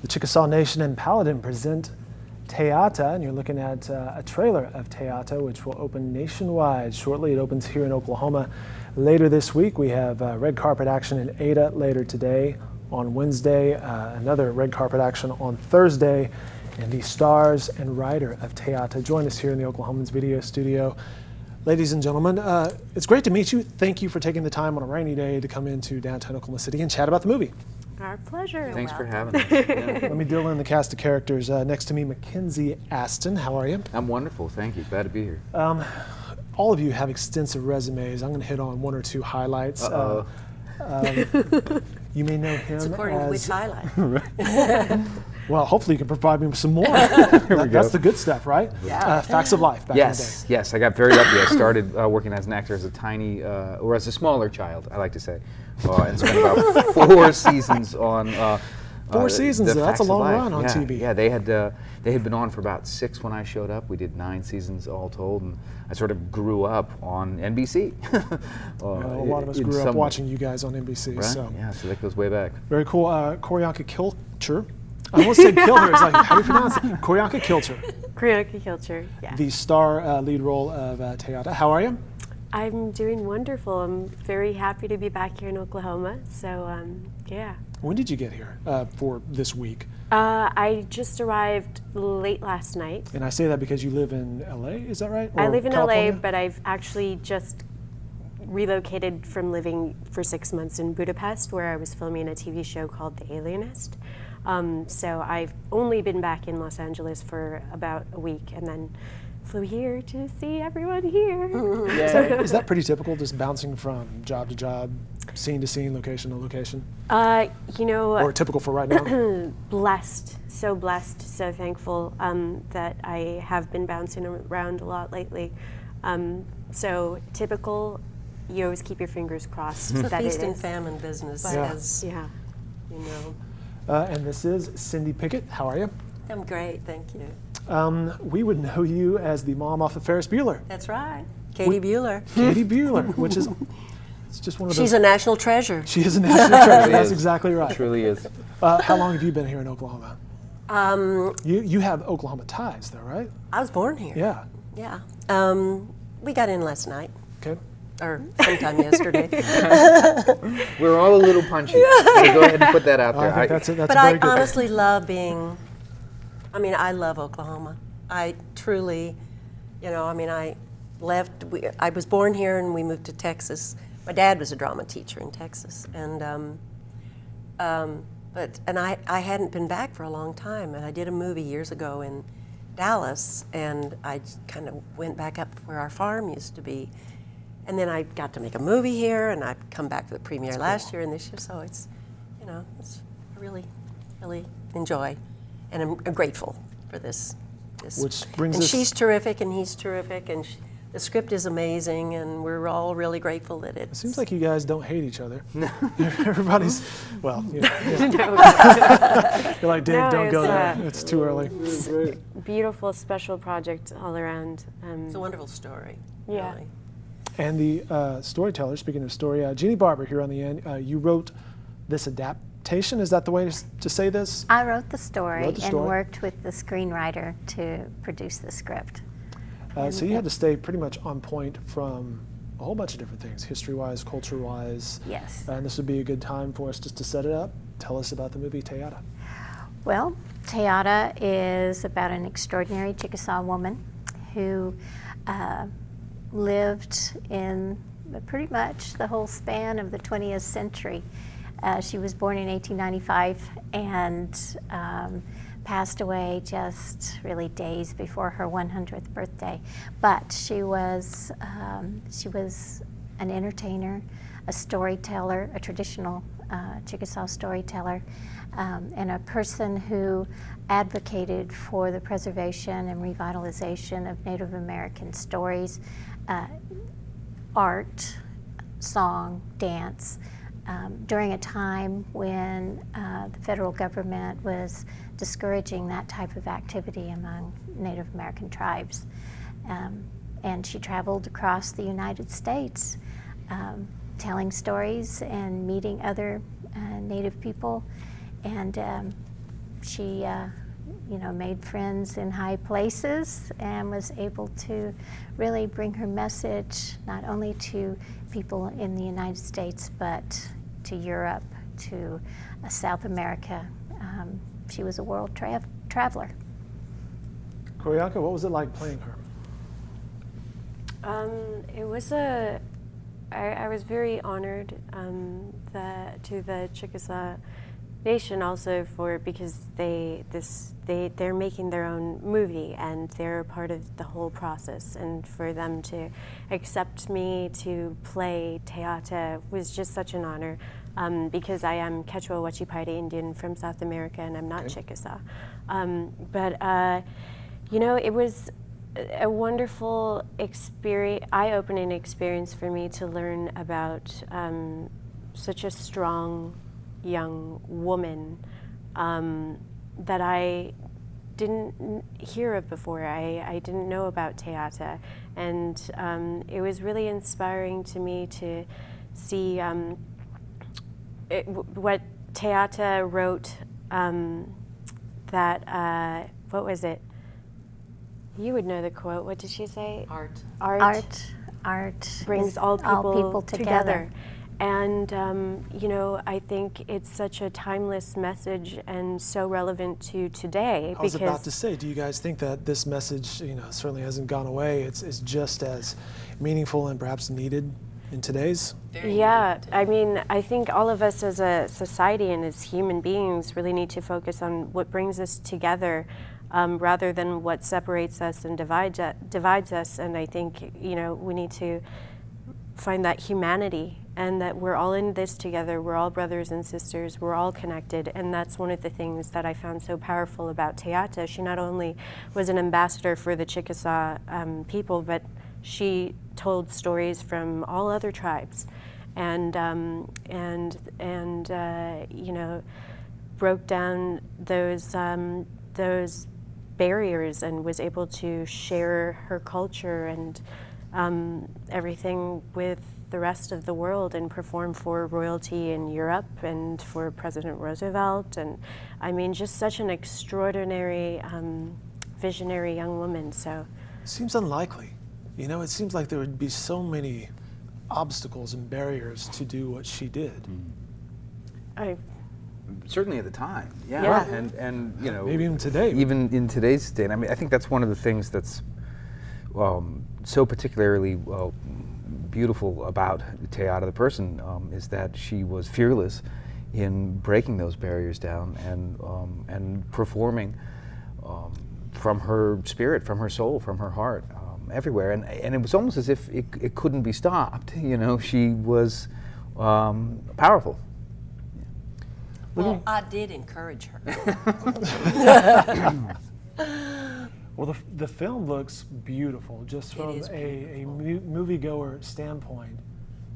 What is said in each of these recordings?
The Chickasaw Nation and Paladin present Taya, and you're looking at a trailer of Taya, which will open nationwide shortly. It opens here in Oklahoma later this week. We have red carpet action in Ada later today. On Wednesday, another red carpet action on Thursday, and the stars and writer of Taya join us here in the Oklahoman's video studio. Ladies and gentlemen, it's great to meet you. Thank you for taking the time on a rainy day to come into downtown Oklahoma City and chat about the movie. Our pleasure. Thanks for having us. Yeah. Let me deal in the cast of characters. Next to me, Mackenzie Aston. How are you? I'm wonderful, thank you. Glad to be here. All of you have extensive resumes. I'm going to hit on one or two highlights. You may know him It's according to which highlight. Well, hopefully you can provide me with some more. That's That's the good stuff, right? Yeah. Facts of life back in the day. Yes, I got very lucky. I started working as an actor as a tiny, or as a smaller child, I like to say, and spent about 4 seasons on. 4 seasons, the that's a Facts of long Life. run on TV. Yeah, they had been on for about 6 when I showed up. We did 9 seasons all told, and I sort of grew up on NBC. A lot of us grew up watching you guys on NBC. Right? So. Yeah, so that goes way back. Very cool. Koryanka Kilcher. I almost said kill her. It's like, how do you pronounce it? Koryanka Kilcher. Koryanka Kilcher, yeah. The star lead role of Taya. How are you? I'm doing wonderful. I'm very happy to be back here in Oklahoma. So, yeah. When did you get here for this week? I just arrived late last night. And I say that because you live in LA, is that right? I Or live in California? LA, but I've actually just relocated from living for 6 months in Budapest, where I was filming a TV show called The Alienist. So I've only been back in Los Angeles for about a week, and then flew here to see everyone here. Is that pretty typical, just bouncing from job to job, scene to scene, location to location? You know, Or typical for right now? blessed, so thankful that I have been bouncing around a lot lately. So typical, you always keep your fingers crossed It's a that feast it and is. famine business, Yeah. as Yeah. you know. And this is Cindy Pickett. How are you? I'm great, thank you. We would know you as the mom off of Ferris Bueller. That's right, Katie Bueller. Katie Bueller, which is it's just one of those. She's a national treasure. She is a national treasure. Really That's is. exactly It right. truly is. How long have you been here in Oklahoma? Um, You have Oklahoma ties, though, right? I was born here. Yeah. Yeah. We got in last night, Okay. or sometime yesterday. We're all a little punchy. We'll go ahead and put that out there. I think that's But a I very good. honestly love being, I love Oklahoma. I truly, I left, I was born here and we moved to Texas. My dad was a drama teacher in Texas, and I hadn't been back for a long time, and I did a movie years ago in Dallas, and I kind of went back up where our farm used to be. And then I got to make a movie here, and I've come back for the premiere last year and this year, so it's, I really, really enjoy, and I'm grateful for this. Which brings and us- she's terrific, and he's terrific, and the script is amazing, and we're all really grateful that It seems like you guys don't hate each other. No. Everybody's, well, yeah. You're like, Dave, No, don't go it's, there. It's too early. Beautiful, special project all around. It's a wonderful story. Yeah. Really. And the storyteller, speaking of story, Jeannie Barber here on the end, you wrote this adaptation. Is that the way to say this? I wrote the story, Wrote the and story. worked with the screenwriter to produce the script. So you had to stay pretty much on point from a whole bunch of different things, history-wise, culture-wise. Yes. And this would be a good time for us just to set it up. Tell us about the movie Taya. Well, Taya is about an extraordinary Chickasaw woman who lived in pretty much the whole span of the 20th century. She was born in 1895 and passed away just really days before her 100th birthday. But she was an entertainer, a storyteller, a traditional Chickasaw storyteller, and a person who advocated for the preservation and revitalization of Native American stories, art, song, dance, during a time when the federal government was discouraging that type of activity among Native American tribes. And she traveled across the United States, telling stories and meeting other Native people, and she made friends in high places and was able to really bring her message not only to people in the United States, but to Europe, to South America. She was a world traveler. Koryaka, what was it like playing her? It was I was very honored to the Chickasaw Nation also because they're making their own movie and they're part of the whole process, and for them to accept me to play Tayata was just such an honor, because I am Quechua Huachipaita Indian from South America and I'm not Chickasaw. It was a wonderful experience, eye-opening experience for me to learn about such a strong young woman that I didn't hear of before. I didn't know about Tayata, and it was really inspiring to me to see what Tayata wrote. What was it? You would know the quote. What did she say? Art brings all people together. And, I think it's such a timeless message and so relevant to today. I was about to say, do you guys think that this message, certainly hasn't gone away? It's just as meaningful and perhaps needed in today's? Yeah, I mean, I think all of us as a society and as human beings really need to focus on what brings us together, rather than what separates us and divides us. And I think, we need to find that humanity and that we're all in this together. We're all brothers and sisters. We're all connected. And that's one of the things that I found so powerful about Tayata. She not only was an ambassador for the Chickasaw people, but she told stories from all other tribes, and broke down those barriers and was able to share her culture and everything with the rest of the world and perform for royalty in Europe and for President Roosevelt. And I mean, just such an extraordinary, visionary young woman. So Seems unlikely. It seems like there would be so many obstacles and barriers to do what she did. Certainly at the time, yeah. Yeah. And Maybe even today. Even in today's day. I mean, I think that's one of the things that's so particularly beautiful about Tayata the person, is that she was fearless in breaking those barriers down and performing from her spirit, from her soul, from her heart, everywhere. And it was almost as if it couldn't be stopped. She was powerful. Well, I did encourage her. Well, the film looks beautiful, just from a moviegoer standpoint.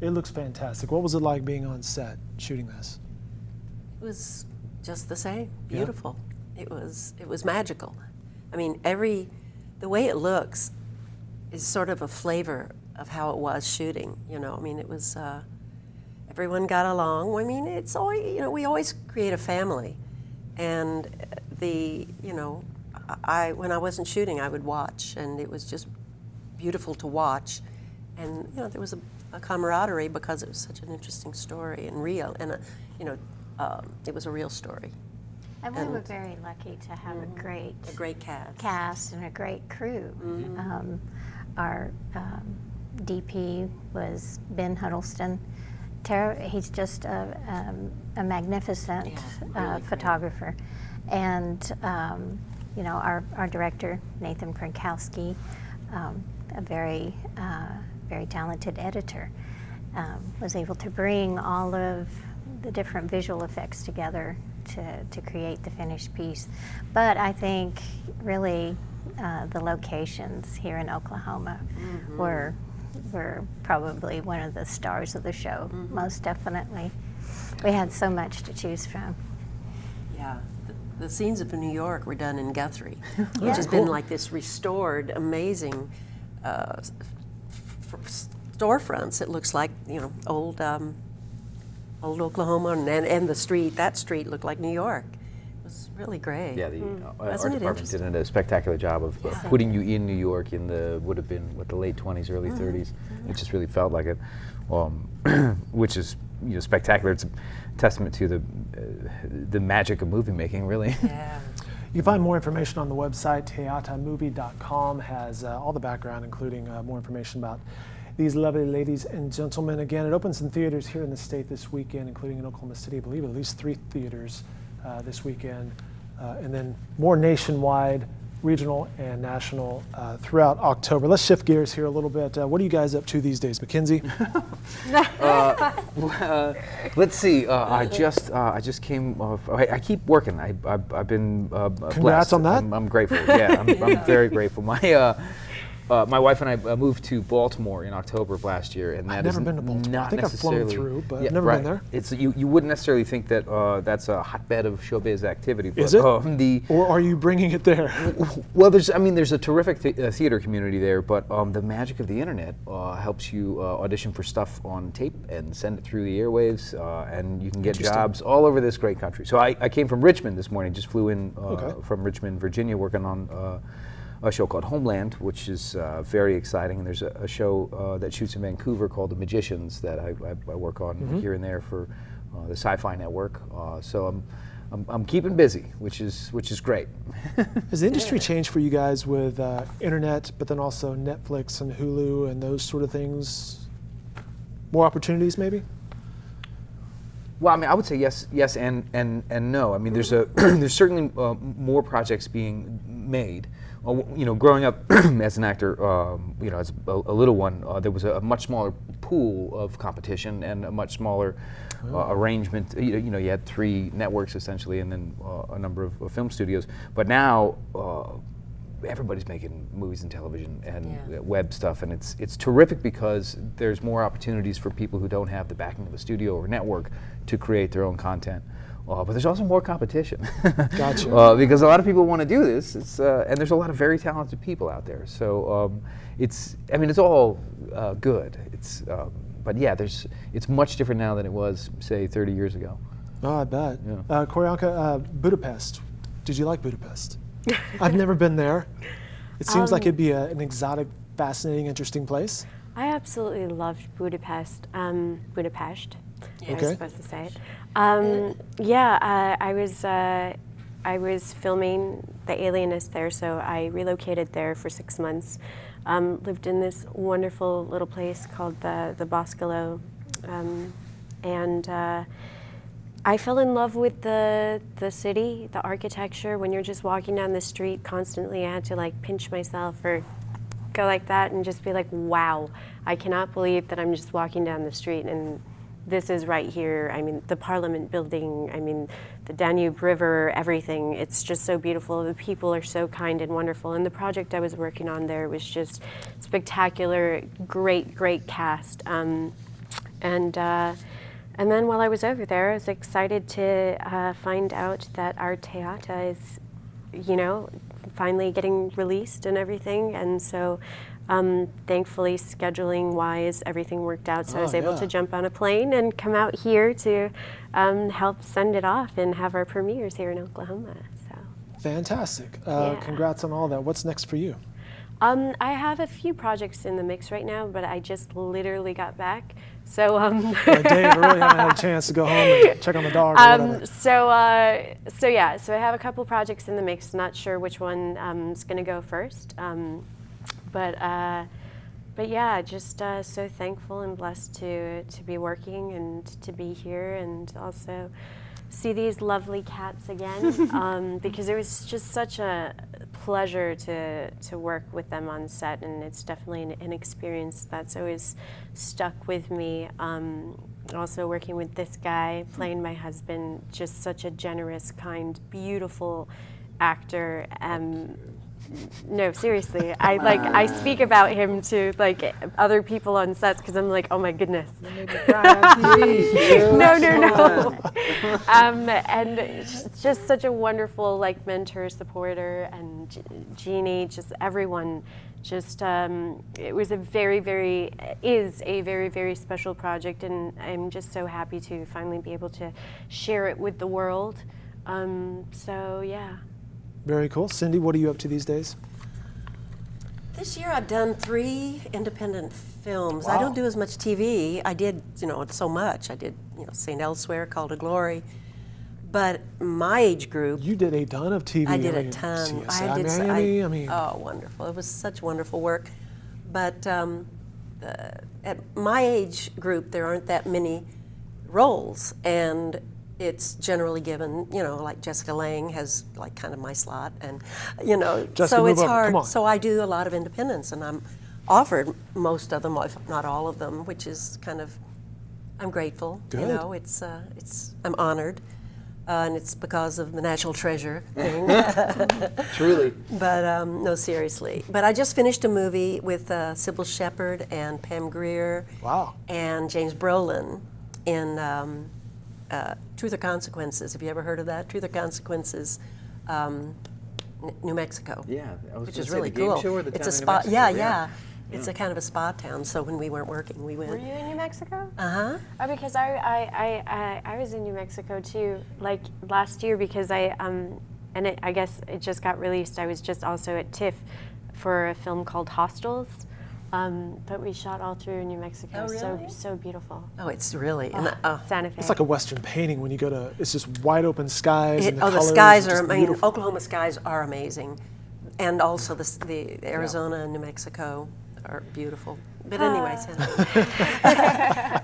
It looks fantastic. What was it like being on set shooting this? It was just the same, beautiful. It was magical. I mean, the way it looks is sort of a flavor of how it was shooting. I mean, it was. Everyone got along. I mean, it's always, we always create a family, and when I wasn't shooting, I would watch, and it was just beautiful to watch, and there was a camaraderie because it was such an interesting story and real, and it was a real story. And we were very lucky to have a great cast and a great crew. Our DP was Ben Huddleston. He's just a magnificent photographer, and our director Nathan Frankowski, a very talented editor, was able to bring all of the different visual effects together to create the finished piece. But I think really the locations here in Oklahoma were probably one of the stars of the show, most definitely. We had so much to choose from. Yeah, the scenes of New York were done in Guthrie, which has been like this restored, amazing storefronts. It looks like old Oklahoma, and the street. That street looked like New York. It was really great. Yeah, the art Wasn't it department did a spectacular job of putting you in New York in would have been the late 20s, early 30s. It just really felt like it, which is spectacular. It's a testament to the magic of movie making, really. Yeah. You can find more information on the website. TayataMovie.com has all the background, including more information about these lovely ladies and gentlemen. Again, it opens in theaters here in the state this weekend, including in Oklahoma City. I believe at least 3 theaters this weekend, and then more nationwide, regional, and national throughout October. Let's shift gears here a little bit. What are you guys up to these days, Mackenzie? Let's see. I just came off. I keep working. I've been Congrats blessed. on that. I'm grateful. Yeah, I'm very grateful. My wife and I moved to Baltimore in October of last year, and I've never been to Baltimore. I think I've flown through, but I've never been there. It's you wouldn't necessarily think that that's a hotbed of showbiz activity. But, is it? Or are you bringing it there? Well, there's a terrific theater community there, but the magic of the internet helps you audition for stuff on tape and send it through the airwaves, and you can get jobs all over this great country. So I came from Richmond this morning, just flew in from Richmond, Virginia, working on a show called Homeland, which is very exciting. And there's a show that shoots in Vancouver called The Magicians that I work on here and there for the Sci-Fi Network. So I'm keeping busy, which is great. Has the industry changed for you guys with internet, but then also Netflix and Hulu and those sort of things? More opportunities, maybe? Well, I mean, I would say yes, and no. I mean, there's there's certainly more projects being made. Growing up as an actor, as a little one, there was a much smaller pool of competition and a much smaller arrangement. You had 3 networks essentially, and then a number of film studios. But now everybody's making movies and television and web stuff, and it's terrific because there's more opportunities for people who don't have the backing of a studio or network to create their own content. But there's also more competition. Gotcha. Because a lot of people want to do this, and there's a lot of very talented people out there. So it's all good. But yeah, it's much different now than it was, say, 30 years ago. Oh, I bet. Yeah. Koryanka, Budapest. Did you like Budapest? I've never been there. It seems like it'd be an exotic, fascinating, interesting place. I absolutely loved Budapest. Budapest. I was supposed to say it. I was filming The Alienist there, so I relocated there for 6 months. Lived in this wonderful little place called the Boscolo, and I fell in love with the city, the architecture. When you're just walking down the street constantly, I had to pinch myself or go like that and just be like, wow, I cannot believe that I'm just walking down the street and this is right here. I mean, the Parliament building, I mean, the Danube River, everything. It's just so beautiful. The people are so kind and wonderful. And the project I was working on there was just spectacular, great cast. And then while I was over there, I was excited to find out that our Tayata is, finally getting released and everything. And so thankfully, scheduling-wise, everything worked out, so I was able to jump on a plane and come out here to help send it off and have our premieres here in Oklahoma. So fantastic! Congrats on all that. What's next for you? I have a few projects in the mix right now, but I just literally got back, so Dave, I really haven't had a chance to go home and check on the dog. Or whatever. So I have a couple projects in the mix. Not sure which one is going to go first. But yeah, just so thankful and blessed to be working and to be here and also see these lovely cats again because it was just such a pleasure to work with them on set, and it's definitely an experience that's always stuck with me. Also working with this guy, playing my husband, just such a generous, kind, beautiful actor. No, seriously. I speak about him to other people on sets because I'm like, oh my goodness. No. And just such a wonderful mentor, supporter, and Jeannie, just everyone. Just it was a very, very special project, and I'm just so happy to finally be able to share it with the world. So yeah. Very cool. Cindy, what are you up to these days? This year I've done 3 independent films. I Wow. don't do as much TV. I did, so much. I did, St. Elsewhere, Call to Glory. But my age group, You did a ton of TV. I did a mean, ton. CSI I did. Miami, I mean, oh, wonderful! It was such wonderful work. But at my age group, there aren't that many roles, and it's generally given. Like Jessica Lange has like kind of my slot, and Jessica, so move it's over. Come hard. on. So I do a lot of independents, and I'm offered most of them, if not all of them, which is kind of. I'm grateful. Good. I'm honored. And it's because of the National Treasure thing. Truly. But no, seriously. But I just finished a movie with Sybil Shepherd and Pam Grier Wow. and James Brolin in Truth or Consequences. Have you ever heard of that? Truth or Consequences, New Mexico. Yeah, I was Which gonna is say, really the game cool. show or the It's town a in New spa. Mexico? Yeah. It's a kind of a spa town. So when we weren't working, we went. Were you in New Mexico? Uh-huh. Oh, because I was in New Mexico too, like last year, because I guess it just got released. I was just also at TIFF for a film called Hostels, but we shot all through New Mexico. Oh, really? So beautiful. Oh, it's really. Santa Fe. It's like a Western painting when you go to, it's just wide open skies. And the The colors skies just are, beautiful. Oklahoma skies are amazing. And also the Arizona and New Mexico are beautiful. But anyway,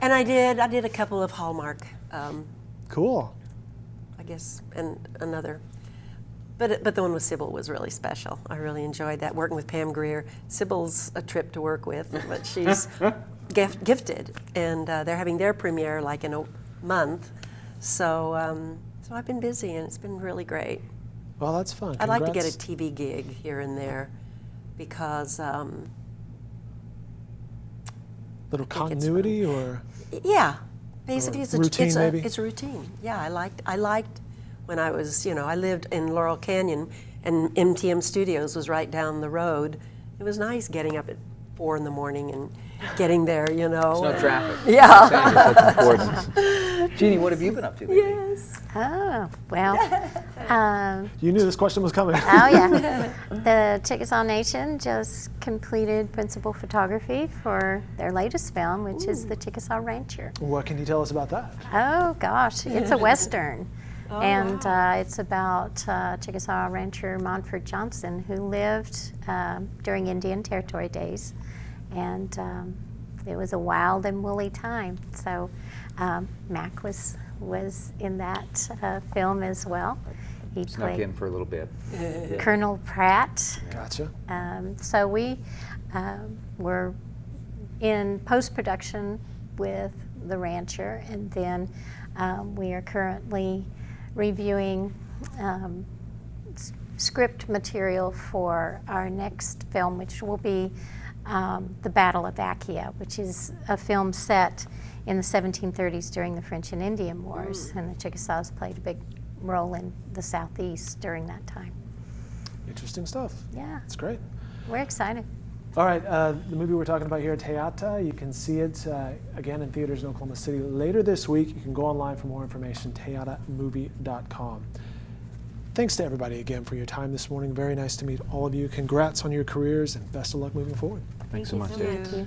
and I did a couple of Hallmark, Cool. I guess, and another. But the one with Sybil was really special. I really enjoyed that, working with Pam Grier. Sybil's a trip to work with, but she's gifted. And they're having their premiere like in a month. So I've been busy, and it's been really great. Well, that's fun. I'd like to get a Congrats. TV gig here and there because, Little think it's continuity or? yeah, basically it's a routine, maybe? it's a routine. Yeah, I liked when I was, I lived in Laurel Canyon and MTM Studios was right down the road. It was nice getting up at 4 in the morning and getting there, There's no traffic. Yeah. That's important. Jeannie, what have you been up to lately? Yes. Oh, well, You knew this question was coming. oh yeah. The Chickasaw Nation just completed principal photography for their latest film, which is The Chickasaw Rancher. What can you tell us about that? Oh gosh, it's a Western. And it's about Chickasaw rancher Montford Johnson, who lived during Indian Territory days. And it was a wild and woolly time. So Mac was in that film as well. He Snuck played in for a little bit. Colonel Pratt. Gotcha. So we were in post-production with The Rancher, and then we are currently reviewing script material for our next film, which will be The Battle of Acquia, which is a film set in the 1730s during the French and Indian Wars, and the Chickasaws played a big role in the Southeast during that time. Interesting stuff. Yeah, That's great. we're excited. All right, the movie we're talking about here, Taya, you can see it again in theaters in Oklahoma City later this week. You can go online for more information, tayatamovie.com. Thanks to everybody again for your time this morning. Very nice to meet all of you. Congrats on your careers and best of luck moving forward. Thanks so much, so Dave. much. Thank you.